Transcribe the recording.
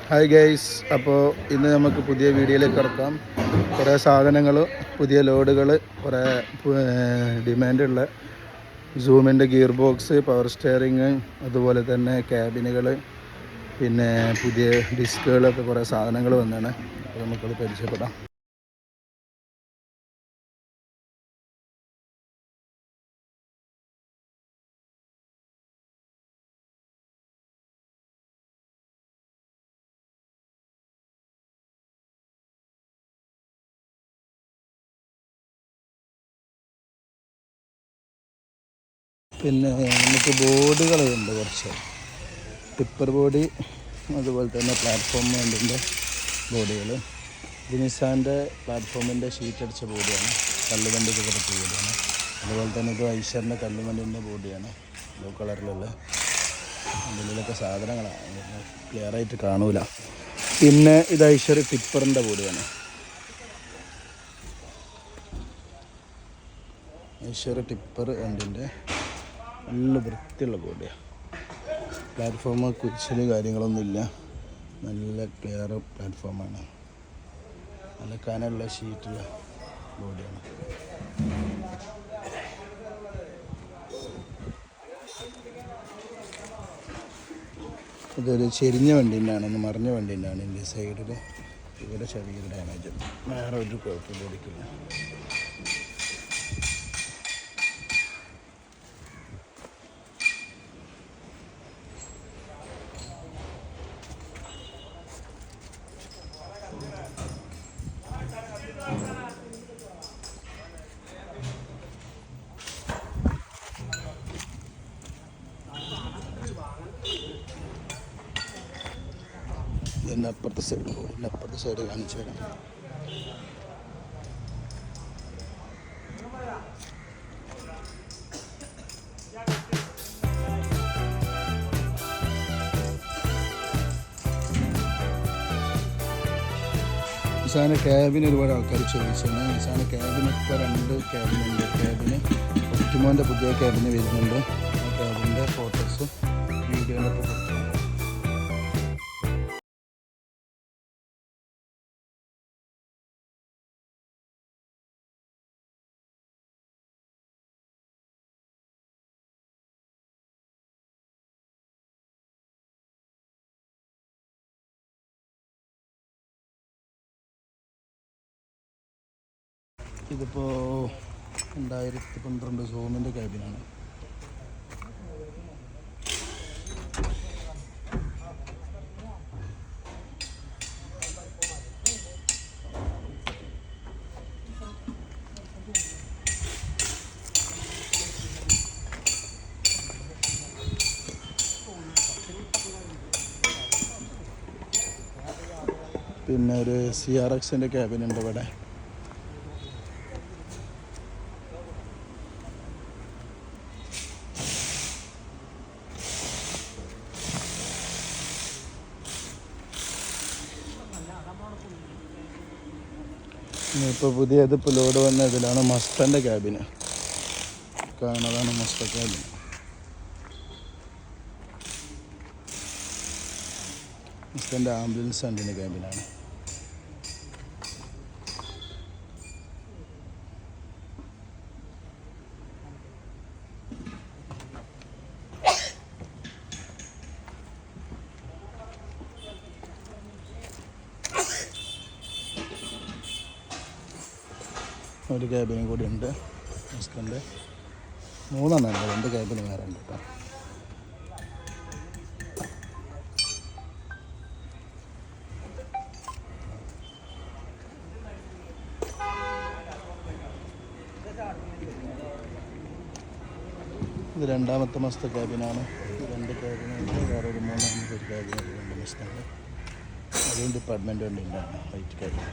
Hi guys, അപ്പോൾ ഇന്ന് നമുക്ക് പുതിയ വീഡിയോയിലേക്ക് കിടക്കാം. കുറേ സാധനങ്ങൾ, പുതിയ ലോഡുകൾ, കുറേ ഡിമാൻഡുള്ള സൂമിൻ്റെ ഗിയർ ബോക്സ്, പവർ സ്റ്റിയറിങ്, അതുപോലെ തന്നെ ക്യാബിനുകൾ, പിന്നെ പുതിയ ഡിസ്കുകളൊക്കെ കുറേ സാധനങ്ങൾ വന്നാണ്. അപ്പോൾ നമുക്കത് പരിചയപ്പെടാം. പിന്നെ നമുക്ക് ബോർഡുകളുണ്ട്, കുറച്ച് ടിപ്പർ ബോഡി, അതുപോലെ തന്നെ പ്ലാറ്റ്ഫോം വേണ്ടിൻ്റെ ബോഡികൾ. നിസാൻ്റെ പ്ലാറ്റ്ഫോമിൻ്റെ ഷീറ്റ് അടിച്ച ബോഡിയാണ്, കല്ലുവണ്ടിക്ക് കിടച്ച ബോഡിയാണ്. അതുപോലെ തന്നെ ഇത് ഐഷറിൻ്റെ കല്ലുവണ്ടിൻ്റെ ബോഡിയാണ്, ബ്ലൂ കളറിലുള്ള. ഇതിലൊക്കെ സാധനങ്ങളാണ്, ക്ലിയറായിട്ട് കാണൂല. പിന്നെ ഇത് ഐഷർ ടിപ്പറിൻ്റെ ബോഡിയാണ്, ഐഷർ ടിപ്പർ വണ്ടിൻ്റെ നല്ല വൃത്തിയുള്ള ബോഡിയാണ്. പ്ലാറ്റ്ഫോം കുരിശിൽ കാര്യങ്ങളൊന്നുമില്ല, നല്ല ക്ലിയർ പ്ലാറ്റ്ഫോമാണ്, നല്ല കനമുള്ള ഷീറ്റുള്ള ബോഡിയാണ്. ഇതൊരു ചെരിഞ്ഞ വണ്ടീൻ്റെയാണ്, ഒന്ന് മറിഞ്ഞ വണ്ടീൻ്റെയാണ്. ഇതിൻ്റെ സൈഡിൽ ഇവിടെ ചെറിയൊരു ഡാമേജ്, വേറെ ഒരു കുഴപ്പം ബോഡിക്കില്ല. ഇതിൻ്റെ അപ്പുറത്തെ സൈഡ് കാണിച്ചു തരാം. നിസാൻ്റെ ക്യാബിന് ഒരുപാട് ആൾക്കാർ ചോദിച്ചാണ്. നിസാൻ്റെ ക്യാബിന് ഇപ്പോൾ 2 ക്യാബിനുണ്ട്. ക്യാബിന് ഒപ്റ്റിമോൻ്റെ പുതിയ ക്യാബിന് വരുന്നുണ്ട്. ആ ക്യാബിൻ്റെ ഫോട്ടോസും വീഡിയോയിലൊക്കെ കൊടുത്തു. ഇതിപ്പോൾ 2012 സൂമിൻ്റെ ക്യാബിനാണ്. പിന്നെ ഒരു CRXൻ്റെ ക്യാബിനുണ്ട് ഇവിടെ. ഇപ്പോൾ പുതിയതിപ്പോൾ ലോഡ് വന്ന ഇതിലാണ് മസ്റ്റൻ്റെ ക്യാബിന് കാണുന്നതാണ്. മസ്റ്റ ക്യാബിൻ മസ്റ്റൻ്റെ ആംബുലൻസ് വണ്ടിൻ്റെ ക്യാബിനാണ്. ഒരു ക്യാബിനും കൂടി ഉണ്ട് മസ്റ്റൻ്റെ. 3 2 ക്യാബിന് വേറെ ഉണ്ട് കേട്ടോ. ഇത് 2ാമത്തെ മസ്ത ക്യാബിനാണ്. 2 ക്യാബിനുണ്ട്, വേറെ ഒരു 3ാമത്തെ ഒരു ക്യാബിനുണ്ട്. 2 മസ്തുണ്ട്. അതും ഡിപ്പാർട്ട്മെൻറ്റ് വണ്ടിൻ്റെ വൈറ്റ് ക്യാബിൻ.